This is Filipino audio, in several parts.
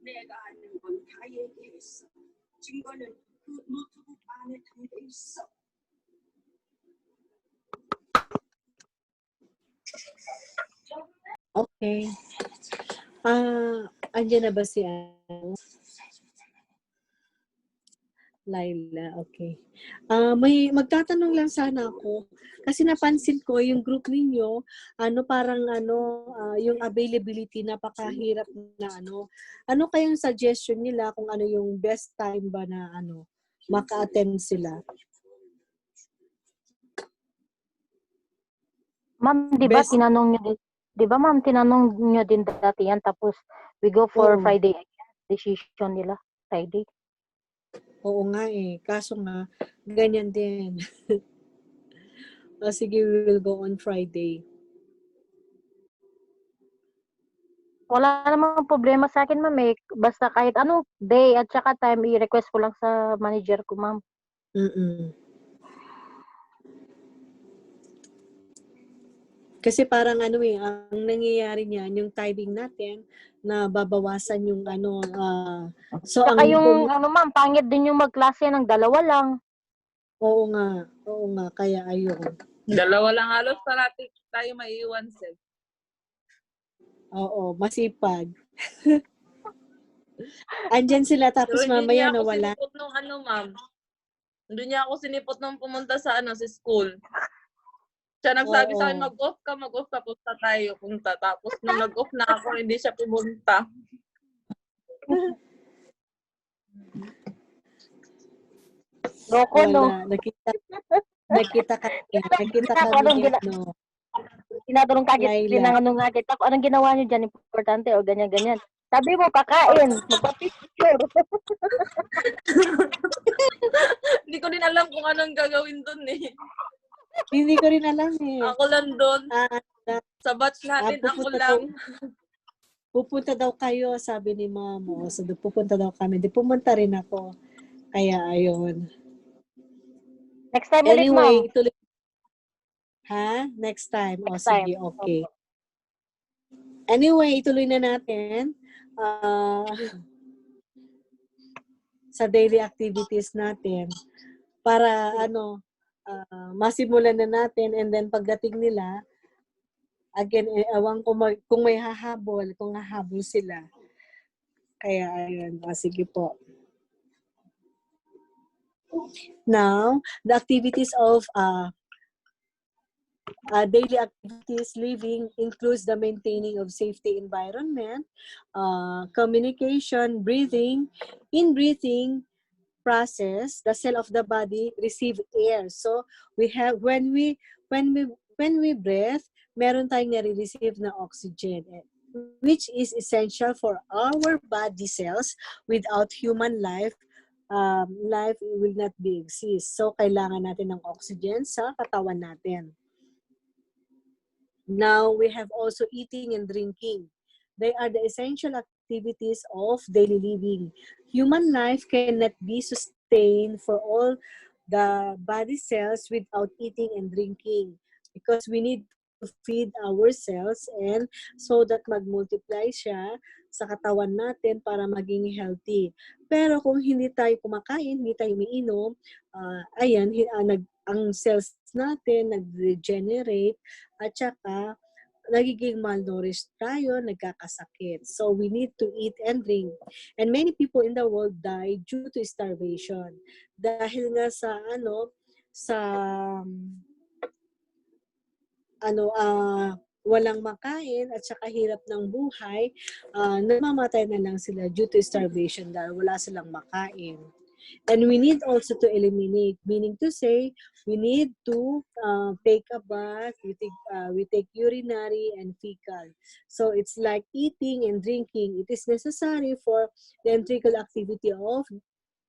내가 아는 건 다 얘기했어. 증거는 그 노트북 안에 담겨 있어. Okay. Andyan na ba si Laila? Okay. May magtatanong lang sana ako. Kasi napansin ko yung group ninyo, yung availability napakahirap na Ano kayang suggestion nila kung ano yung best time ba na maka-attend sila? Ma'am, di ba tinanong nyo din dati yan, tapos we go for Friday again, decision nila, Friday. Oo nga kaso nga, ganyan din. Sige, we will go on Friday. Wala namang problema sa akin, ma'am. Basta kahit anong day at saka time, i-request ko lang sa manager ko, ma'am. Kasi parang ang nangyayari niyan, yung timing natin, na babawasan yung so saka yung, ma'am, pangit din yung magklase ng dalawa lang. Oo nga, kaya ayun. Dalawa lang halos parati tayo maiiwan, sir. Oo, masipag. Andyan sila tapos mamaya nawala. Sinipot nung ma'am. Hindi niya ako sinipot nung pumunta sa sa school. Siya nagsabi sa akin, mag-off ka, punta tayo, punta. Tapos nung nag-off na ako, hindi siya pumunta. Loko, no? Nakita ka Tinatanong ka kita, anong ginawa niyo dyan, importante o ganyan-ganyan. Sabi mo, kakain, magpa-picture. Hindi ko din alam kung anong gagawin dun Hindi ko rin alam Ako lang dun. Sa batch natin, ako lang. Pupunta daw kayo, sabi ni Mamo. So, pupunta daw kami. Di pumunta rin ako. Kaya, ayun. Next time ulit, anyway, ma'am. Tuloy. Ha? Next time. Sige, okay. Anyway, ituloy na natin. Sa daily activities natin. Para, masimulan na natin and then pagdating nila, again, ewan ko kung may kung hahabol sila. Kaya, ayun. Sige po. Now, the activities of daily activities living includes the maintaining of safety environment, communication, breathing. In breathing process, the cell of the body receive air. So we have when we breathe, meron tayong nare-receive na oxygen, which is essential for our body cells. Without human life, life will not be exist. So kailangan natin ng oxygen sa katawan natin. Now, we have also eating and drinking. They are the essential activities of daily living. Human life cannot be sustained for all the body cells without eating and drinking, because we need to feed ourselves and so that mag-multiply siya sa katawan natin para maging healthy. Pero kung hindi tayo kumakain, hindi tayo umiinom, ang cells natin nag-regenerate at saka nagiging malnourished tayo, nagkakasakit. So we need to eat and drink. And many people in the world die due to starvation. Dahil nga walang makain at saka hirap ng buhay, namamatay na lang sila due to starvation dahil wala silang makain. And we need also to eliminate, meaning to say, we need to take a bath, we take urinary and fecal. So it's like eating and drinking. It is necessary for the integral activity of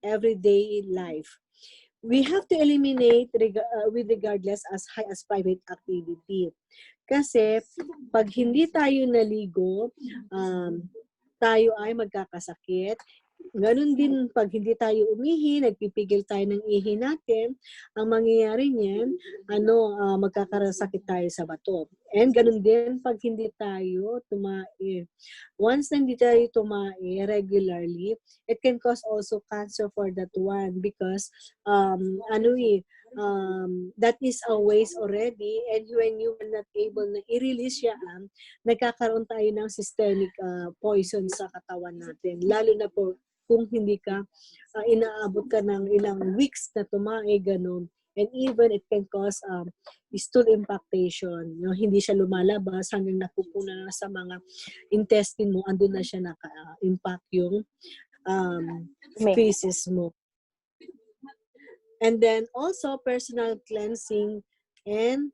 everyday life. We have to eliminate with regardless as high as private activity. Kasi pag hindi tayo naligo, tayo ay magkakasakit. Ganun din pag hindi tayo umihi, nagpipigil tayo ng ihi natin, ang mangyayari niyan, magkakasakit tayo sa bato. And ganun din pag hindi tayo tumae. Once na hindi tayo tumae regularly, it can cause also cancer for that one because that is a waste already, and when you are not able na i-release yan, nagkakaroon tayo ng systemic poison sa katawan natin. Lalo na po kung hindi ka inaabot ka ng ilang weeks na tumae, ganun. And even it can cause stool impactation. Hindi siya lumalabas hanggang napupuna na sa mga intestine mo, andun na siya naka-impact yung feces mo. And then also personal cleansing and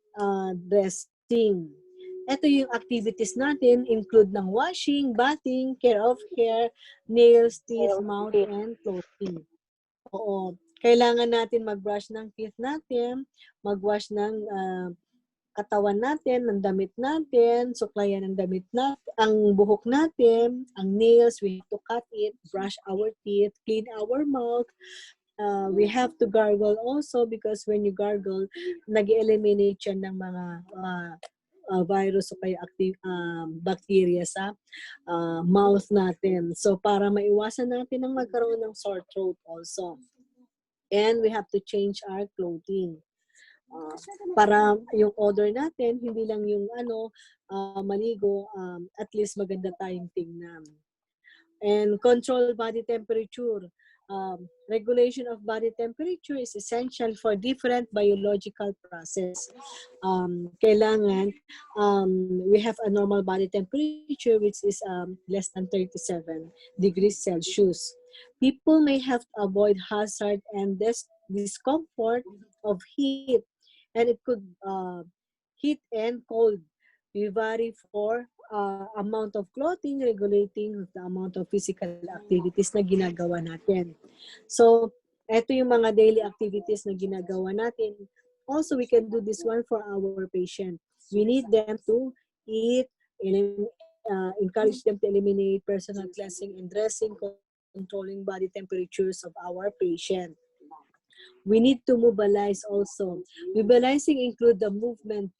dressing. Ito yung activities natin, include ng washing, bathing, care of hair, nails, teeth, mouth, and clothing. Oo. Kailangan natin mag-brush ng teeth natin, mag-wash ng katawan natin, ng damit natin, suklayan ng damit natin, ang buhok natin, ang nails, we have to cut it, brush our teeth, clean our mouth. We have to gargle also because when you gargle, nag-eliminate yan ng mga virus o kaya bacteria sa mouth natin. So, para maiwasan natin ang magkaroon ng sore throat also. And we have to change our clothing. Para yung odor natin, hindi lang yung maligo, at least maganda tayong tingnan. And control body temperature. Regulation of body temperature is essential for different biological process. Kailangan we have a normal body temperature which is less than 37 degrees Celsius. People may have to avoid hazard and discomfort of heat, and it could heat and cold. We vary for amount of clothing, regulating the amount of physical activities na ginagawa natin. So, ito yung mga daily activities na ginagawa natin. Also, we can do this one for our patient. We need them to eat, encourage them to eliminate personal cleansing and dressing, controlling body temperatures of our patient. We need to mobilize also. Mobilizing include the movement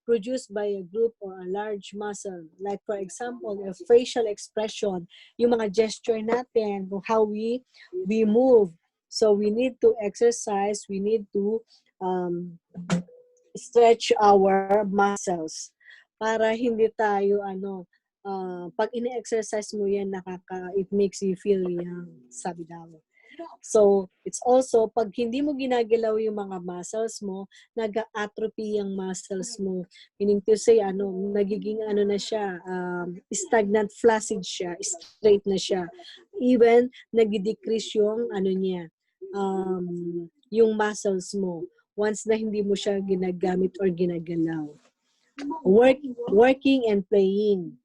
produced by a group or a large muscle. Like for example, a facial expression, yung mga gesture natin, how we move. So we need to exercise, we need to stretch our muscles para hindi tayo pag ini-exercise mo yan, it makes you feel young, sabi daw. So, it's also, pag hindi mo ginagalaw yung mga muscles mo, nag-atrophy yung muscles mo. Meaning to say, nagiging na siya, stagnant, flaccid siya, straight na siya. Even, nag-decrease yung, niya, yung muscles mo. Once na hindi mo siya ginagamit or ginagalaw. Working and playing.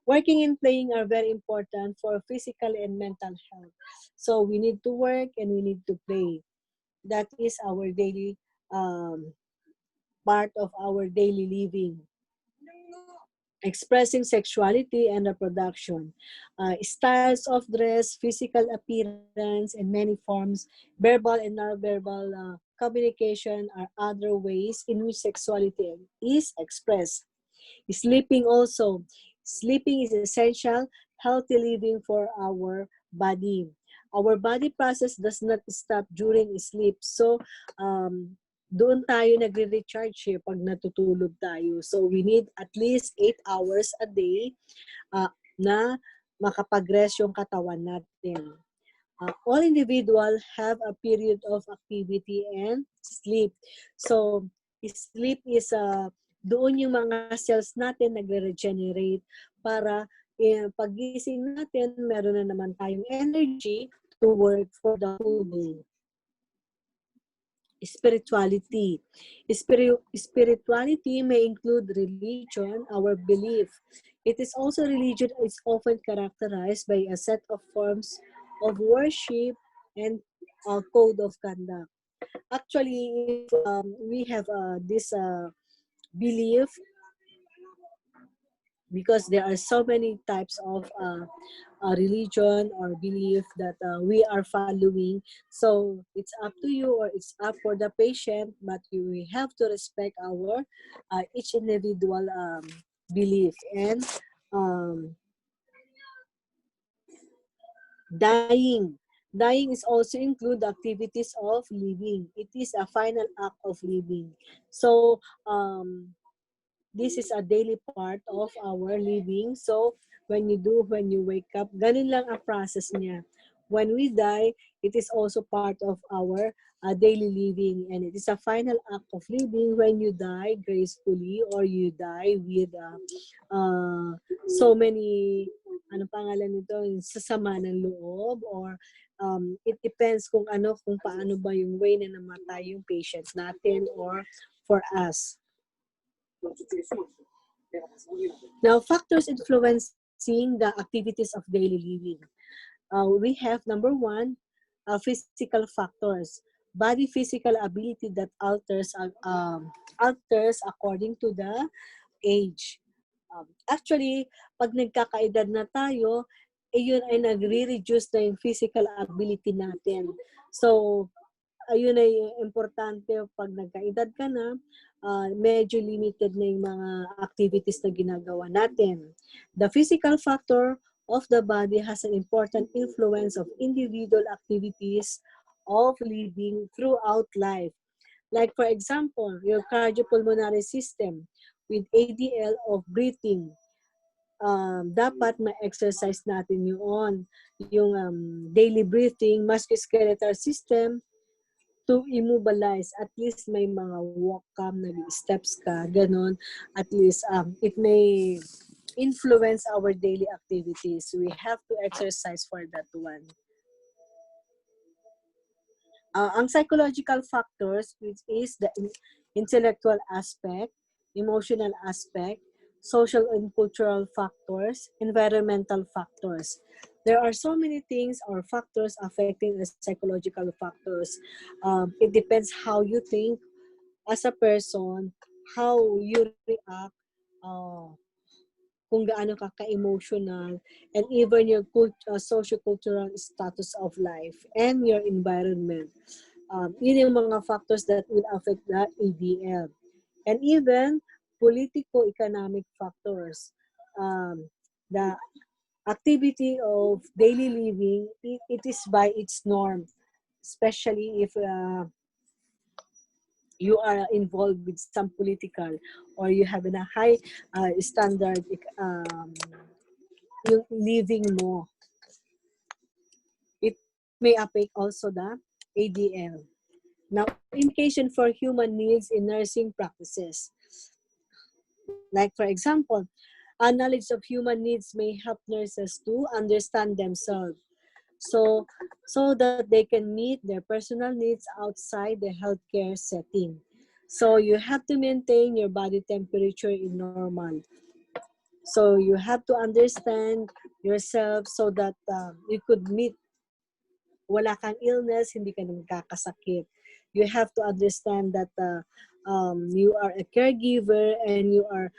Working and playing are very important for physical and mental health. So we need to work and we need to play. That is our daily part of our daily living. Expressing sexuality and reproduction. Styles of dress, physical appearance, and many forms, verbal and non-verbal communication are other ways in which sexuality is expressed. Sleeping also. Sleeping is essential, healthy living for our body. Our body process does not stop during sleep. So, doon tayo nagre-recharge pag natutulog tayo. So, we need at least 8 hours a day na makapag-rest yung katawan natin. All individuals have a period of activity and sleep. So, sleep is doon yung mga cells natin nagre-regenerate para pagising natin, meron na naman tayong energy to work for the whole day. Spirituality. Spirituality may include religion, our belief. It is also religion is often characterized by a set of forms of worship and a code of conduct. Actually, if we have this belief, because there are so many types of religion or belief that we are following. So it's up to you, or it's up for the patient, but we have to respect our each individual belief. And dying. Dying is also include the activities of living. It is a final act of living. So this is a daily part of our living. So, when you wake up, ganun lang ang process niya. When we die, it is also part of our daily living. And it is a final act of living when you die gracefully, or you die with so many, ano pangalan nito, sasama ng loob, or it depends kung paano ba yung way na namatay yung patient natin or for us. Now, factors influencing the activities of daily living. We have number one, physical factors. Body physical ability that alters according to the age. Actually, pag nagkakaedad na tayo, yun ay nagre-reduce na yung physical ability natin. So, ayun ay importante pag nagkaedad ka na, medyo limited na yung mga activities na ginagawa natin. The physical factor of the body has an important influence of individual activities of living throughout life. Like for example, your cardiopulmonary system with ADL of breathing. Dapat ma-exercise natin yung daily breathing, musculoskeletal system, to immobilize, at least may mga walk ka, nag-steps ka, ganun. At least it may influence our daily activities. We have to exercise for that one. Ang psychological factors, which is the intellectual aspect, emotional aspect, social and cultural factors, environmental factors. There are so many things or factors affecting the psychological factors. It depends how you think as a person, how you react, kung gaano ka ka-emotional, and even your socio-cultural status of life and your environment. Yun yung mga factors that will affect the ADL. And even politico-economic factors. The activity of daily living, it is by its norm, especially if you are involved with some political, or you have a high standard yung living mo. It may affect also the ADL. Now, indication for human needs in nursing practices. Like for example, a knowledge of human needs may help nurses to understand themselves, so that they can meet their personal needs outside the healthcare setting. So you have to maintain your body temperature in normal. So you have to understand yourself so that you could meet, wala kang illness, hindi ka nagkakasakit. You have to understand that you are a caregiver, and you are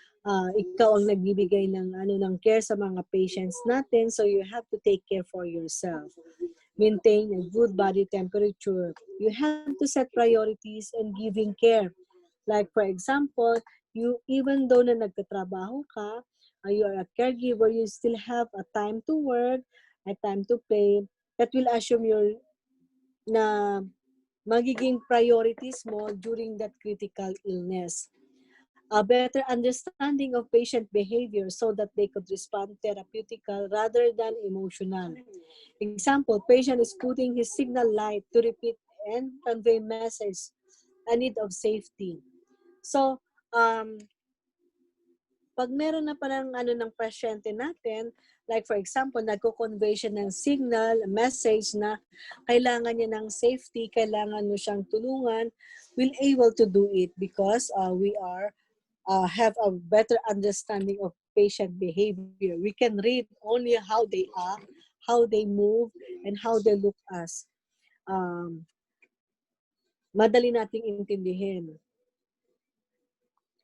ikaw ang nagbibigay ng care sa mga patients natin, so you have to take care for yourself. Maintain a good body temperature. You have to set priorities and giving care. Like for example, you, even though na nagtatrabaho ka, you are a caregiver, you still have a time to work, a time to play. That will assume your na magiging priorities mo during that critical illness. A better understanding of patient behavior so that they could respond therapeutical rather than emotional. Example, patient is putting his signal light to repeat and convey message, a need of safety. So, pag meron na parang ng pasyente natin, like for example, nagko-convey siya ng signal, message na kailangan niya ng safety, kailangan mo siyang tulungan, we'll able to do it because we have a better understanding of patient behavior. We can read only how they act, how they move, and how they look us. Madali nating intindihin.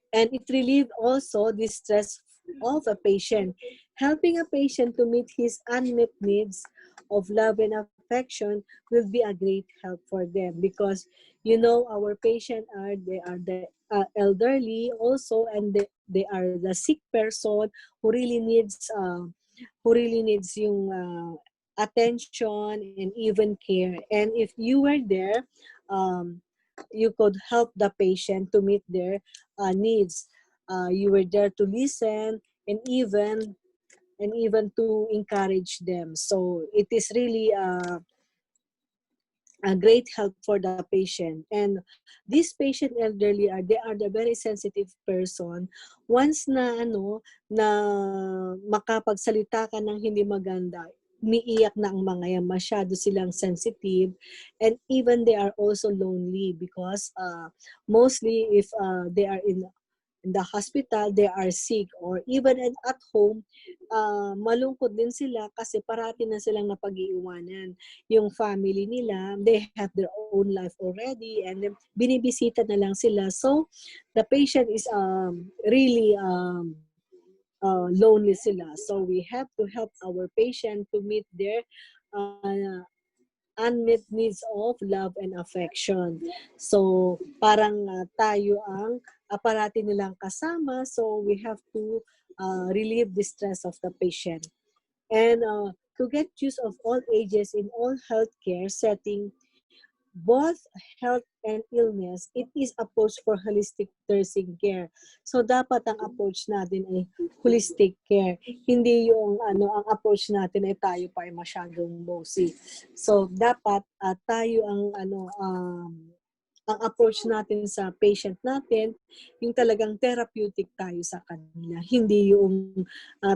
And it relieves also the stress of a patient. Helping a patient to meet his unmet needs of love and affection will be a great help for them because, our patient they are the elderly also, and they are the sick person who really needs yung attention and even care. And if you were there, you could help the patient to meet their needs. You were there to listen and even to encourage them. So it is really a great help for the patient. And these patient elderly they are the very sensitive person. Once na makapagsalita ka ng hindi maganda, umiiyak na ang mga yan, masyado silang sensitive, and even they are also lonely because mostly if they are in the hospital, they are sick, or even at home, malungkot din sila kasi parati na silang napag-iiwanan. Yung family nila, they have their own life already, and then binibisita na lang sila. So, the patient is really lonely sila. So, we have to help our patient to meet their unmet needs of love and affection. So, parang tayo ang parati nilang kasama. So, we have to relieve the stress of the patient. And to get use of all ages in all healthcare setting, both health and illness, it is approach for holistic nursing care. So, dapat ang approach natin ay holistic care. Hindi yung ang approach natin ay tayo pa ay masyadong bossy. So, dapat tayo ang approach natin sa patient natin, yung talagang therapeutic tayo sa kanila. Hindi yung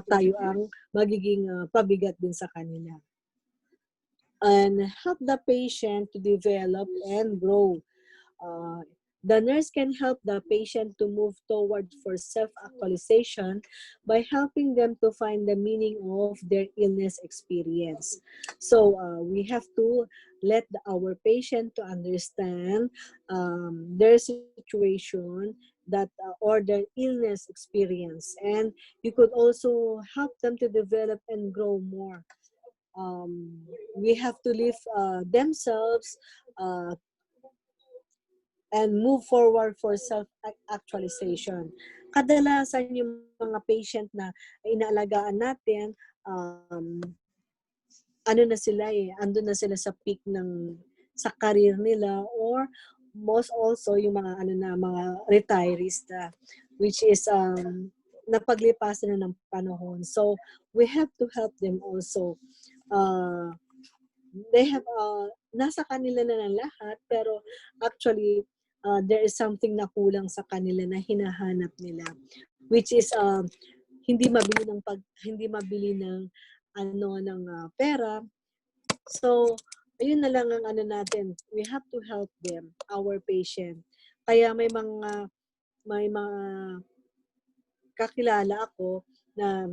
tayo ang magiging pabigat din sa kanila. And help the patient to develop and grow. The nurse can help the patient to move toward for self-actualization by helping them to find the meaning of their illness experience. So we have to let our patient to understand their situation that or their illness experience, and you could also help them to develop and grow more. We have to live themselves and move forward for self-actualization. Kadalasan yung mga patient na inaalagaan natin, andun na sila sa peak sa career nila, or most also yung mga mga retirees na, which is napaglipasan na ng panahon. So we have to help them also. They have nasa kanila na ng lahat, pero actually there is something na kulang sa kanila na hinahanap nila, which is hindi mabili ng pera. So ayun na lang ang natin, we have to help them, our patient. Kaya may mga kakilala ako na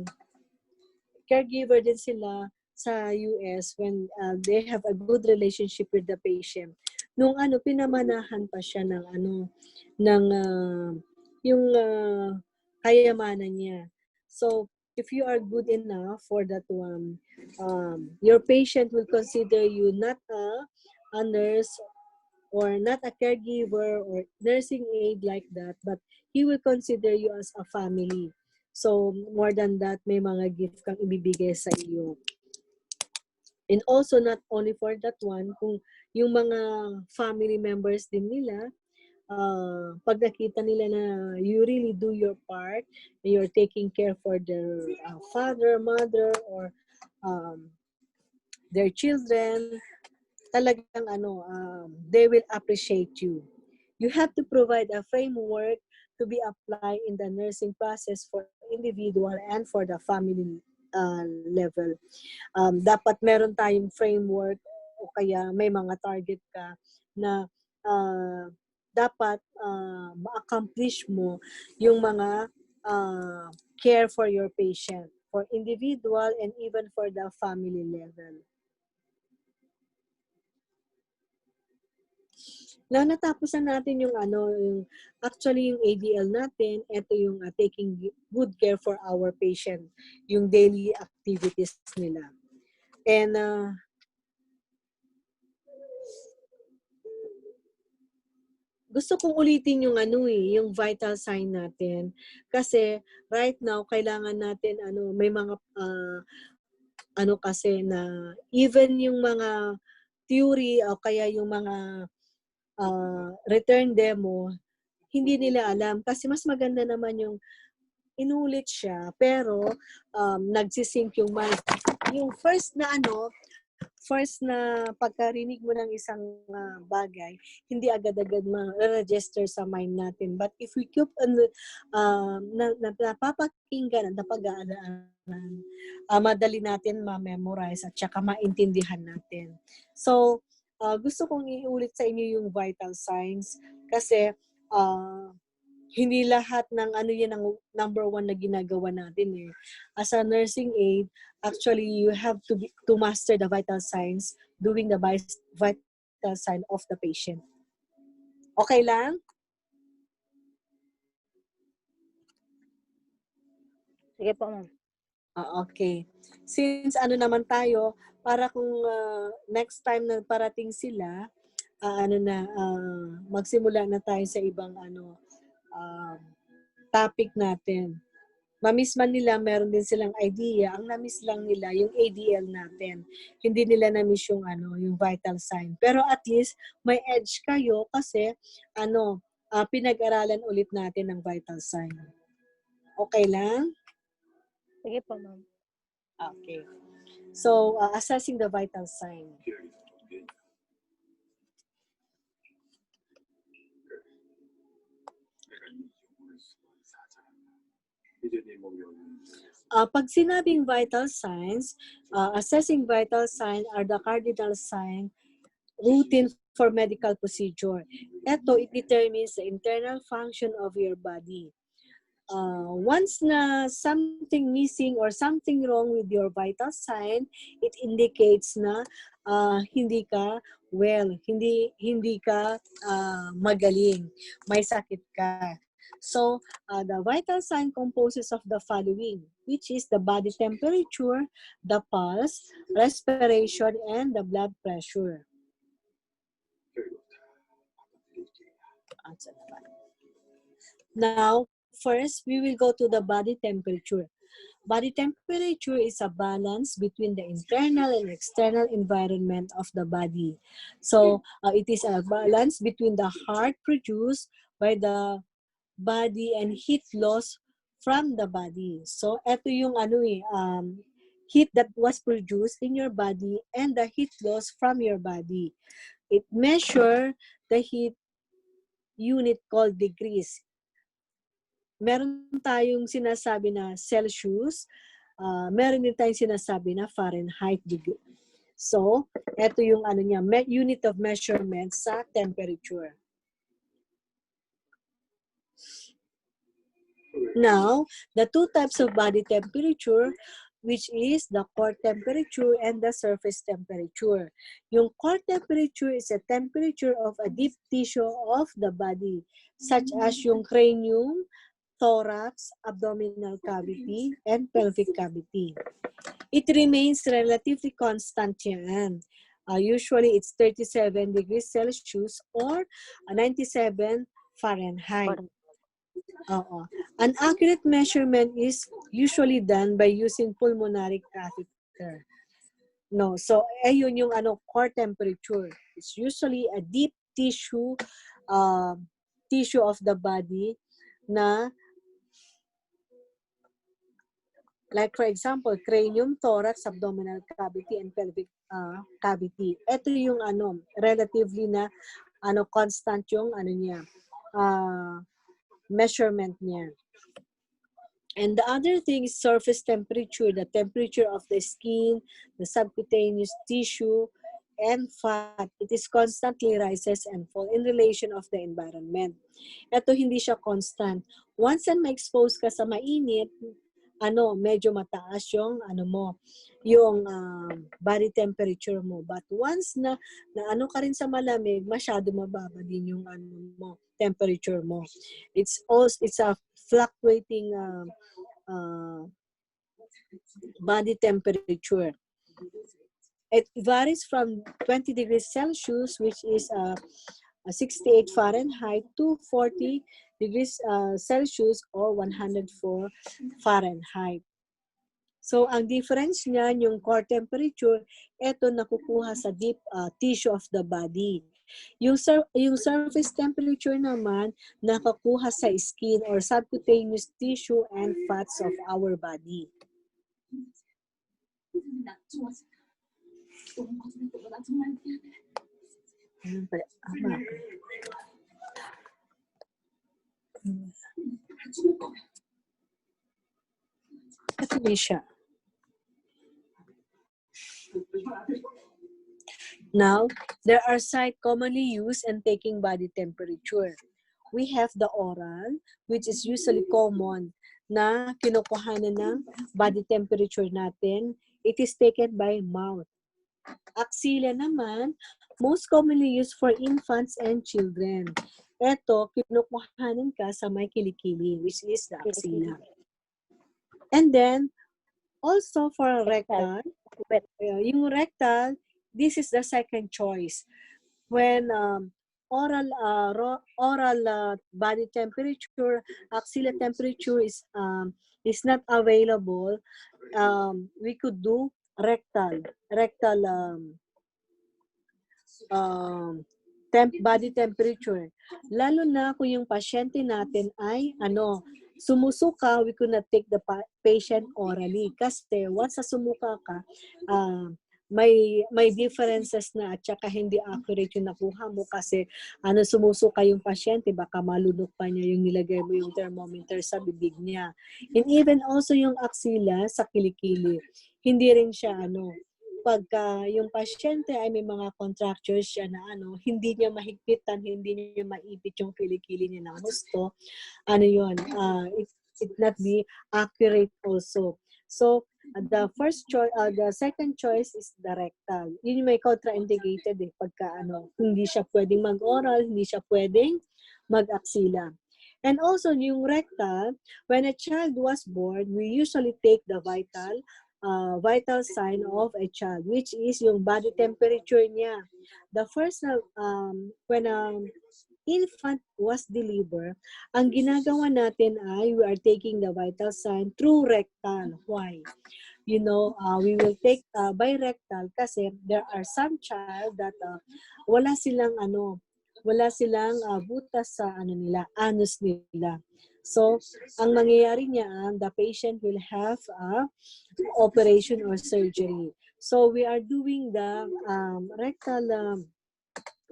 caregiver din sila sa US when they have a good relationship with the patient. Nung pinamanahan pa siya yung kayamanan niya. So, if you are good enough for that one, your patient will consider you not a nurse or not a caregiver or nursing aide like that, but he will consider you as a family. So, more than that, may mga gift kang ibibigay sa iyo. And also, not only for that one, kung yung mga family members din nila, pag nakita nila na you really do your part, you're taking care for their father, mother, or their children, talagang they will appreciate you. You have to provide a framework to be applied in the nursing process for individual and for the family level. Dapat meron tayong framework o kaya may mga target ka na dapat ma-accomplish mo yung mga care for your patient, for individual and even for the family level. Now, natapos na natin yung actually yung ADL natin, ito yung taking good care for our patient, yung daily activities nila. And gusto kong ulitin yung yung vital sign natin kasi right now kailangan natin may mga kasi na even yung mga theory o kaya yung mga return demo hindi nila alam kasi mas maganda naman yung inulit siya pero nagsisync yung mind. Yung first na pagkarinig mo ng isang bagay, hindi agad-agad ma-register sa mind natin. But if we keep napapakinggan at napag-aaralan, madali natin ma-memorize at saka maintindihan natin. So, gusto kong iulit sa inyo yung vital signs kasi hindi lahat ng yan ang number one na ginagawa natin eh. As a nursing aide, actually you have to master the vital signs doing the vital sign of the patient. Okay lang? Sige po, ma'am. Okay. Since naman tayo, para kung next time na parating sila, magsimula na tayo sa ibang topic natin. Ma-miss man nila, meron din silang idea. Ang na-miss lang nila, yung ADL natin. Hindi nila na-miss yung, yung vital sign. Pero at least, may edge kayo kasi, pinag-aralan ulit natin ang vital sign. Okay lang? Sige po, ma'am. Okay. So, assessing the vital sign. Pag sinabing vital signs, assessing vital sign are the cardinal sign routine for medical procedure. Ito, it determines the internal function of your body. Once na something missing or something wrong with your vital sign, it indicates na hindi ka well, hindi ka magaling, may sakit ka. So, the vital sign composes of the following, which is the body temperature, the pulse, respiration, and the blood pressure. Now, first, we will go to the body temperature. Body temperature is a balance between the internal and external environment of the body. So, it is a balance between the heart produced by the body and heat loss from the body. So, ito yung heat that was produced in your body and the heat loss from your body. It measures the heat unit called degrees. Meron tayong sinasabi na Celsius, meron din tayong sinasabi na Fahrenheit degree. So, ito yung unit of measurement sa temperature. Now, the two types of body temperature, which is the core temperature and the surface temperature. Yung core temperature is a temperature of a deep tissue of the body, such as yung cranium, thorax, abdominal cavity, and pelvic cavity. It remains relatively constant yan. Usually, it's 37 degrees Celsius or 97 Fahrenheit. An accurate measurement is usually done by using pulmonary catheter. No, so ayun yung core temperature. It's usually a deep tissue of the body na like for example, cranium, thorax, abdominal cavity, and pelvic cavity. Ito yung relatively na constant yung niya. Measurement niya. And the other thing is surface temperature, the temperature of the skin, the subcutaneous tissue, and fat. It is constantly rises and fall in relation of the environment. Ito hindi siya constant. Once na ma-expose ka sa mainit, medyo mataas yung yung body temperature mo. But once na ka rin sa malamig, masyado mababa din yung temperature mo. It's a fluctuating body temperature. It varies from 20 degrees Celsius, which is 68 Fahrenheit, to 40 degrees Celsius or 104 Fahrenheit. So, ang difference niyan, yung core temperature, ito nakukuha sa deep tissue of the body. Yung surface temperature naman, nakakuha sa skin or subcutaneous tissue and fats of our body. Ito din siya. Now, there are sites commonly used in taking body temperature. We have the oral, which is usually common na kinukuhanan ng body temperature natin. It is taken by mouth. Axilla naman, most commonly used for infants and children. Ito, kinukuhanan ka sa may kilikili, which is the axilla. And then, also for rectal, yung rectal, this is the second choice. When oral body temperature, axilla temperature is not available, we could do rectal body temperature. Lalo na kung yung pasyente natin ay sumusuka, we could not take the patient orally. Kasi once sa sumuka ka, may differences na at saka hindi accurate yung nakuha mo kasi sumusuka yung pasyente, baka malunok pa niya yung nilagay mo yung thermometer sa bibig niya. And even also yung axilla sa kilikili. Hindi rin siya pagka yung pasyente ay may mga contractures siya na hindi niya mahigpitan, hindi niya maipit yung kilikili niya ng gusto, it not be accurate also. So, the second choice is the rectal. Yun yung may contraindicated pagka hindi siya pwedeng mag-oral, hindi siya pwedeng mag-axilla. And also, yung rectal, when a child was born, we usually take the vital sign of a child, which is yung body temperature niya. The first, when infant was delivered, ang ginagawa natin ay we are taking the vital sign through rectal. Why? We will take by rectal kasi there are some child that wala silang butas sa anus nila. So, ang mangyayari niya, the patient will have operation or surgery. So, we are doing the rectal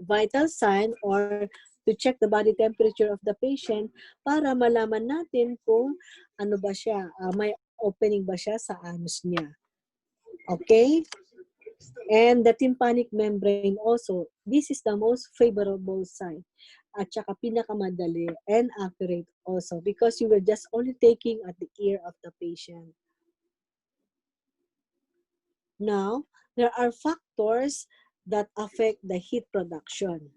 vital sign or to check the body temperature of the patient para malaman natin kung ba siya, may opening ba siya sa anus niya. Okay? And the tympanic membrane also, this is the most favorable sign. At saka pinakamadali and accurate also because you were just only taking at the ear of the patient. Now, there are factors that affect the heat production.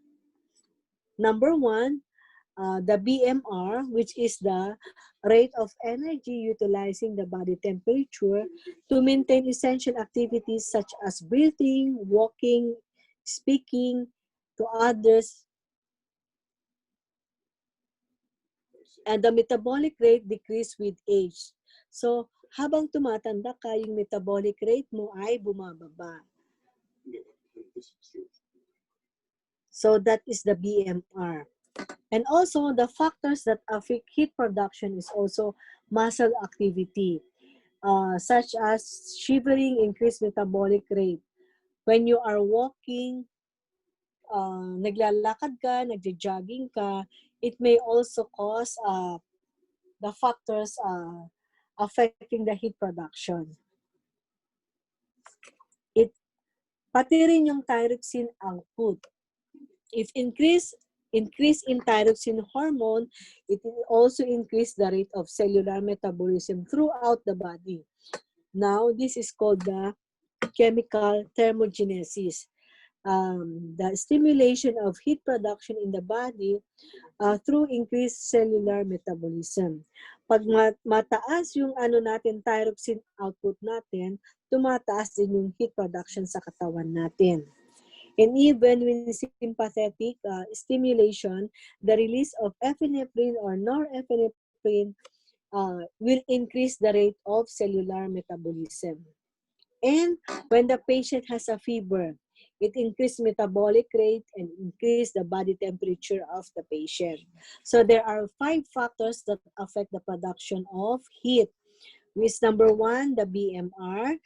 Number one, the BMR, which is the rate of energy utilizing the body temperature to maintain essential activities such as breathing, walking, speaking to others. And the metabolic rate decrease with age. So, habang tumatanda ka, yung metabolic rate mo ay bumababa. So, that is the BMR. And also, the factors that affect heat production is also muscle activity, such as shivering, increased metabolic rate. When you are walking, naglalakad ka, nagja-jogging ka, it may also cause the factors affecting the heat production. Pati rin yung thyroxine output. If increase in thyroxine hormone, it will also increase the rate of cellular metabolism throughout the body. Now, this is called the chemical thermogenesis. The stimulation of heat production in the body through increased cellular metabolism. Pag mataas yung thyroxine output natin, tumataas din yung heat production sa katawan natin. And even with sympathetic stimulation, the release of epinephrine or norepinephrine will increase the rate of cellular metabolism. And when the patient has a fever, it increases metabolic rate and increase the body temperature of the patient. So there are 5 factors that affect the production of heat. Which number 1, the BMR,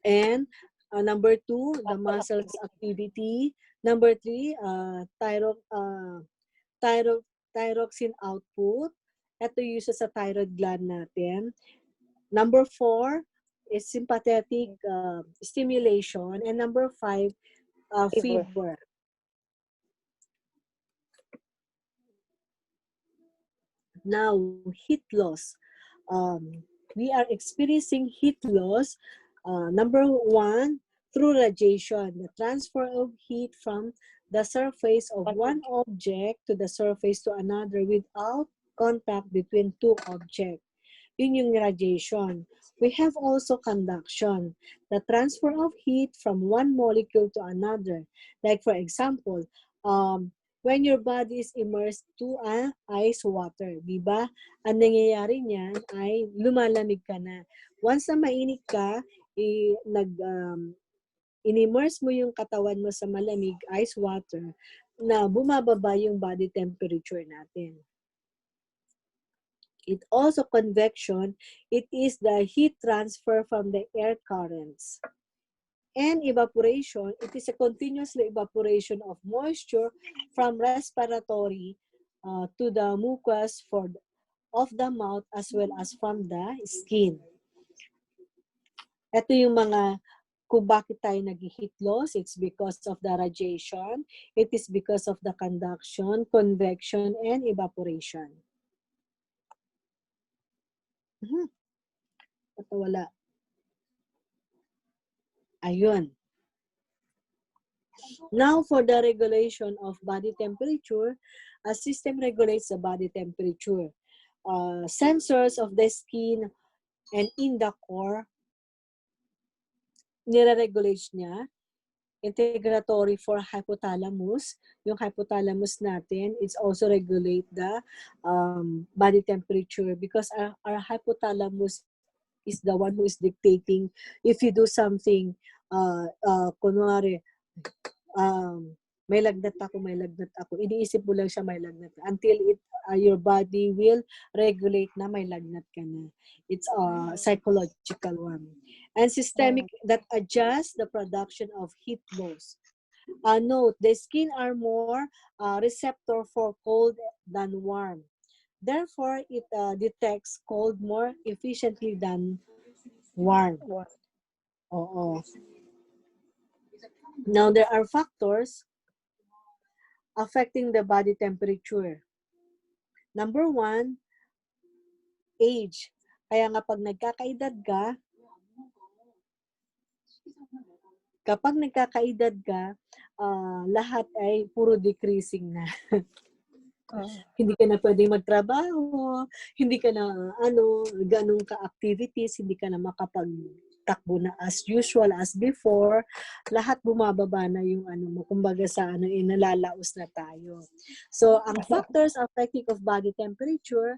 and number 2, the muscles activity. Number 3, thyroxine output. Ito yung sa thyroid gland natin. Number 4 is sympathetic stimulation. And number 5, fever. Now, heat loss. We are experiencing heat loss. Number 1, through radiation, the transfer of heat from the surface of one object to the surface to another without contact between 2 objects. Yun yung radiation. We have also conduction, the transfer of heat from one molecule to another. Like for example, when your body is immersed to ice water, di ba? Ang nangyayari niyan ay lumalamig ka na. Once na mainit ka, in-immerse mo yung katawan mo sa malamig ice water, na bumababa yung body temperature natin. It also convection, it is the heat transfer from the air currents. And evaporation, it is a continuous evaporation of moisture from respiratory to the mucus of the mouth as well as from the skin. Ito yung mga kung bakit tayo nag-heat loss. It's because of the radiation. It is because of the conduction, convection, and evaporation. Ito wala. Ayun. Now, for the regulation of body temperature, a system regulates the body temperature. Sensors of the skin and in the core, nire-regulate niya. Integratory for hypothalamus. Yung hypothalamus natin, it's also regulate the body temperature because our hypothalamus is the one who is dictating if you do something, kunwari, may lagnat ako. Iniisip mo lang siya may lagnat. Until your body will regulate na may lagnat ka na. It's a psychological one. And systemic that adjusts the production of heat loss. Note, the skin are more receptor for cold than warm. Therefore, it detects cold more efficiently than warm. Oo. Now, there are factors affecting the body temperature. Number 1, age. Kaya nga pag nagkakaedad ka, lahat ay puro decreasing na. Hindi ka na pwedeng magtrabaho, hindi ka na ganong ka-activities, hindi ka na makapagtakbo na as usual, as before. Lahat bumababa na yung kumbaga sa nalalaos na tayo. So, ang factors affecting of body temperature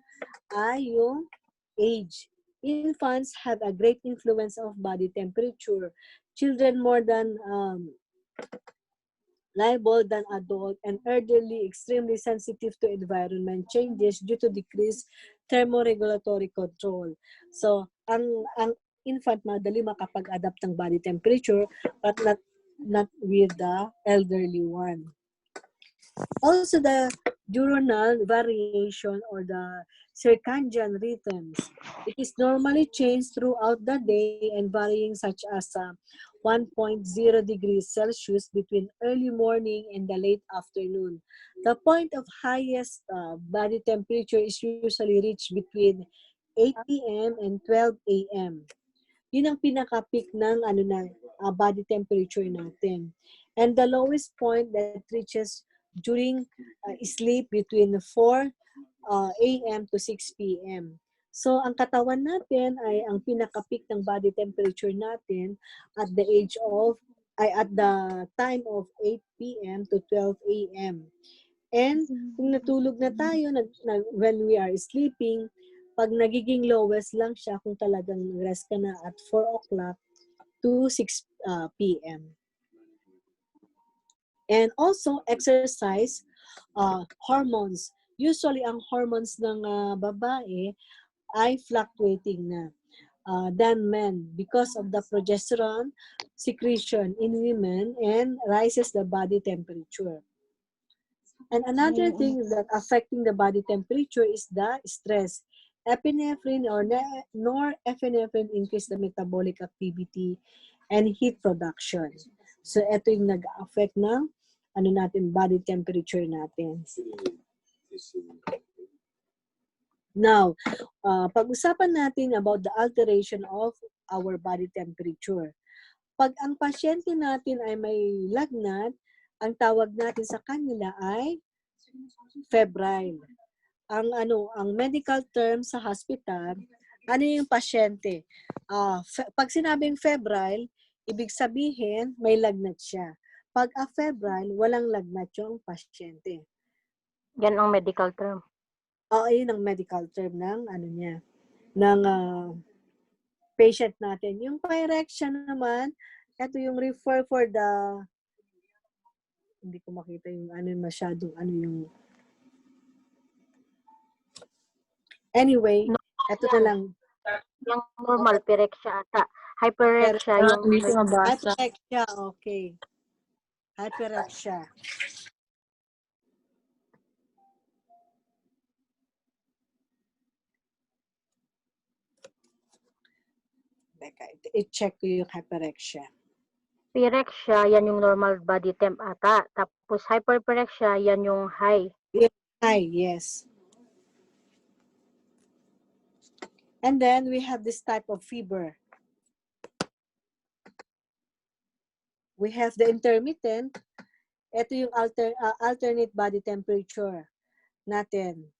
ay yung age. Infants have a great influence of body temperature. Children more than liable than adult, and elderly extremely sensitive to environment changes due to decreased thermoregulatory control. So, ang infant madali makapag-adapt ng body temperature, but not with the elderly one. Also, the diurnal variation or the circadian rhythms. It is normally changed throughout the day and varying such as 1.0 degrees Celsius between early morning and the late afternoon. The point of highest body temperature is usually reached between 8 p.m. and 12 a.m. Yun ang pinaka-peak ng body temperature natin. And the lowest point that reaches during sleep between 4 a.m. to 6 p.m. So, ang katawan natin ay ang pinaka-peak ng body temperature natin at the at the time of 8 p.m. to 12 a.m. And kung natulog na tayo when we are sleeping, pag nagiging lowest lang siya kung talagang rest ka na at 4 o'clock to 6 p.m. And also, exercise hormones. Usually, ang hormones ng babae ay fluctuating na than men because of the progesterone secretion in women and rises the body temperature. And another thing that affecting the body temperature is the stress. Epinephrine or norepinephrine increase the metabolic activity and heat production. So, ito yung nag-affect ng body temperature natin. Now, pag-usapan natin about the alteration of our body temperature. Pag ang pasyente natin ay may lagnat, ang tawag natin sa kanila ay febrile. Ang medical term sa hospital, yung pasyente? Pag sinabing febrile, ibig sabihin may lagnat siya. Pag afebrile, walang lagnat yung pasyente. Yan ang medical term. Yun ang medical term ng ng patient natin. Yung pyrexia naman, ito yung refer for the hindi ko makita yung masyadong yung anyway, ito na lang. Yung normal pyrexia ata. Hyperexia yung Hindi ko mabasa. Hyperexia, okay. Hyperexia. I-check ko yung hyperexia. Pyrexia, yan yung normal body temp ata. Tapos hyperpyrexia, yan yung high. High, yes. And then we have this type of fever. We have the intermittent. Ito yung alternate body temperature natin.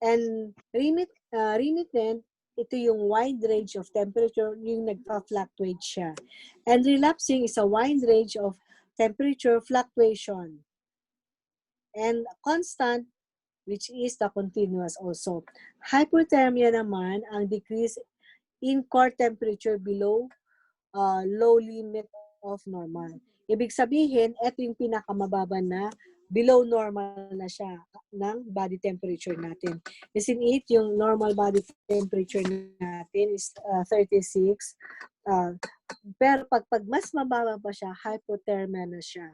And remittent, ito yung wide range of temperature, yung nagpa-fluctuate siya. And relapsing is a wide range of temperature fluctuation. And constant, which is the continuous also. Hypothermia naman, ang decrease in core temperature below low limit of normal. Ibig sabihin, ito yung pinakamababa na below normal na siya ng body temperature natin. Isin 8, yung normal body temperature natin is 36. Pero pag mas mababa pa siya, hypothermia na siya.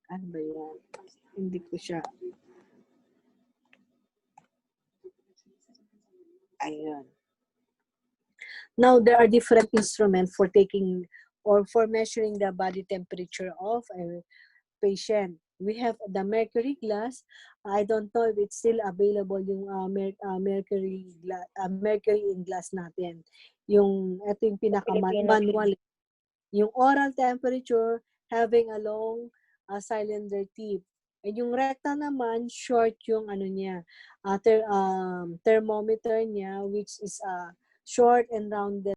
Ano ba yan? Hindi ko siya. Ayun. Now, there are different instruments for taking or for measuring the body temperature of a patient. We have the mercury glass. I don't know if it's still available yung mercury in glass natin. Ito yung pinaka-manual. Yung oral temperature, having a long cylinder tip. And yung rectal naman, short yung thermometer niya, which is short and rounded